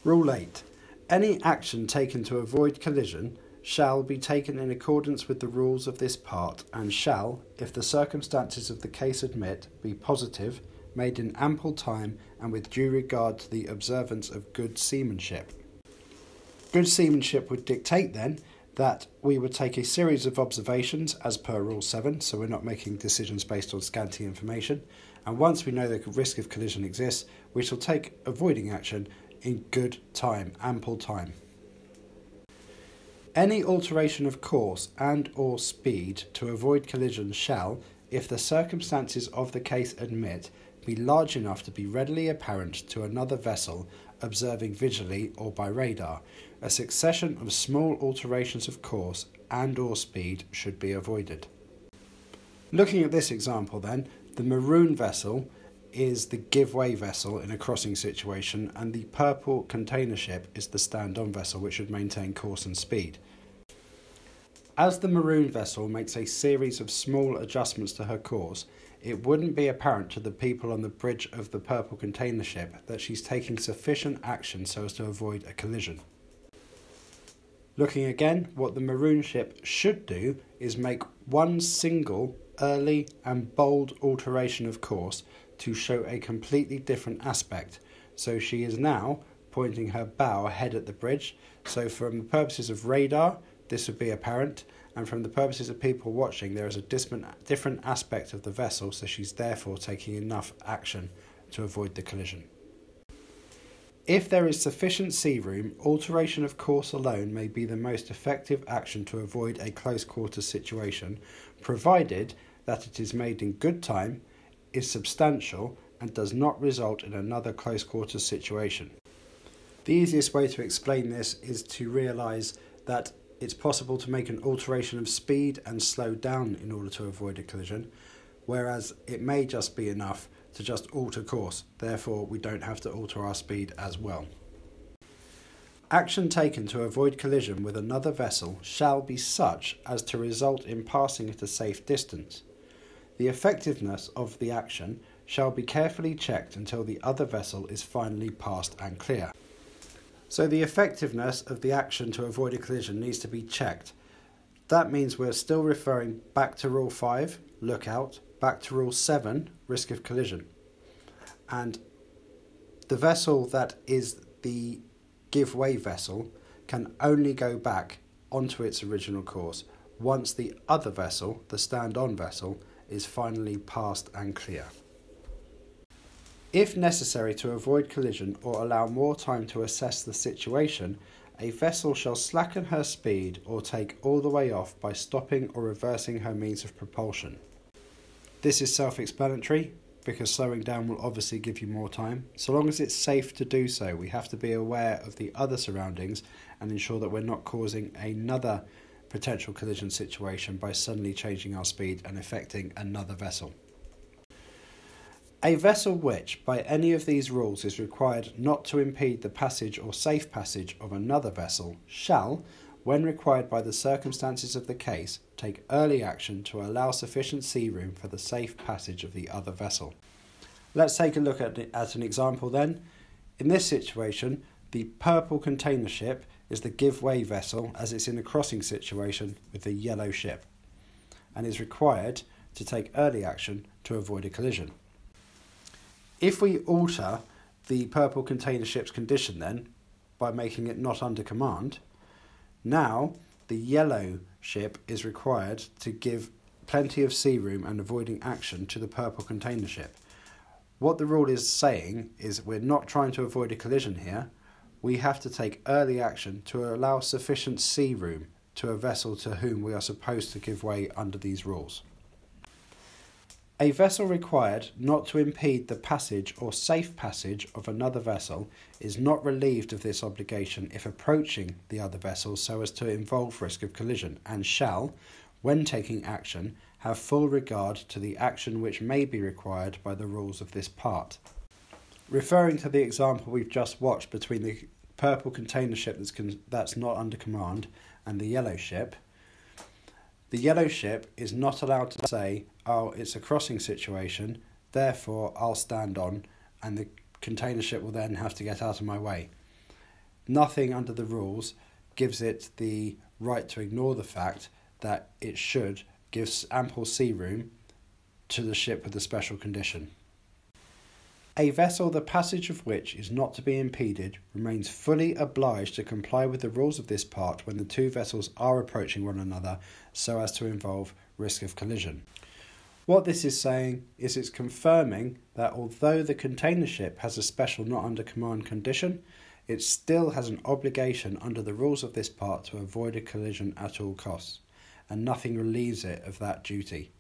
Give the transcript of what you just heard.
Rule 8. Any action taken to avoid collision shall be taken in accordance with the rules of this part and shall, if the circumstances of the case admit, be positive, made in ample time and with due regard to the observance of good seamanship. Good seamanship would dictate then that we would take a series of observations as per Rule 7, so we're not making decisions based on scanty information, and once we know the risk of collision exists, we shall take avoiding action in good time, ample time. Any alteration of course and or speed to avoid collision shall, if the circumstances of the case admit, be large enough to be readily apparent to another vessel observing visually or by radar. A succession of small alterations of course and or speed should be avoided. Looking at this example then, the maroon vessel is the give-way vessel in a crossing situation, and the purple container ship is the stand-on vessel which should maintain course and speed. As the maroon vessel makes a series of small adjustments to her course, it wouldn't be apparent to the people on the bridge of the purple container ship that she's taking sufficient action so as to avoid a collision. Looking again, what the maroon ship should do is make one single early and bold alteration of course to show a completely different aspect. So she is now pointing her bow ahead at the bridge. So from the purposes of radar, this would be apparent, and from the purposes of people watching, there is a different aspect of the vessel, so she's therefore taking enough action to avoid the collision. If there is sufficient sea room, alteration of course alone may be the most effective action to avoid a close quarters situation, provided that it is made in good time, is substantial, and does not result in another close quarters situation. The easiest way to explain this is to realise that it's possible to make an alteration of speed and slow down in order to avoid a collision, whereas it may just be enough to just alter course, therefore we don't have to alter our speed as well. Action taken to avoid collision with another vessel shall be such as to result in passing at a safe distance. The effectiveness of the action shall be carefully checked until the other vessel is finally passed and clear. So the effectiveness of the action to avoid a collision needs to be checked. That means we're still referring back to Rule 5, lookout, back to Rule 7, risk of collision. And the vessel that is the give-way vessel can only go back onto its original course once the other vessel, the stand-on vessel, is finally passed and clear. If necessary to avoid collision or allow more time to assess the situation, a vessel shall slacken her speed or take all the way off by stopping or reversing her means of propulsion. This is self-explanatory because slowing down will obviously give you more time. So long as it's safe to do so, we have to be aware of the other surroundings and ensure that we're not causing another potential collision situation by suddenly changing our speed and affecting another vessel. A vessel which, by any of these rules, is required not to impede the passage or safe passage of another vessel shall, when required by the circumstances of the case, take early action to allow sufficient sea room for the safe passage of the other vessel. Let's take a look at an example then. In this situation, the purple container ship is the give-way vessel as it's in a crossing situation with the yellow ship and is required to take early action to avoid a collision. If we alter the purple container ship's condition then by making it not under command, now the yellow ship is required to give plenty of sea room and avoiding action to the purple container ship. What the rule is saying is we're not trying to avoid a collision here. We have to take early action to allow sufficient sea room to a vessel to whom we are supposed to give way under these rules. A vessel required not to impede the passage or safe passage of another vessel is not relieved of this obligation if approaching the other vessel so as to involve risk of collision, and shall, when taking action, have full regard to the action which may be required by the rules of this part. Referring to the example we've just watched between the purple container ship that's not under command and the yellow ship is not allowed to say, oh, it's a crossing situation, therefore I'll stand on, and the container ship will then have to get out of my way. nothing under the rules gives it the right to ignore the fact that it should give ample sea room to the ship with the special condition. A vessel the passage of which is not to be impeded remains fully obliged to comply with the rules of this part when the two vessels are approaching one another so as to involve risk of collision. What this is saying is it's confirming that although the container ship has a special not under command condition, it still has an obligation under the rules of this part to avoid a collision at all costs, and nothing relieves it of that duty.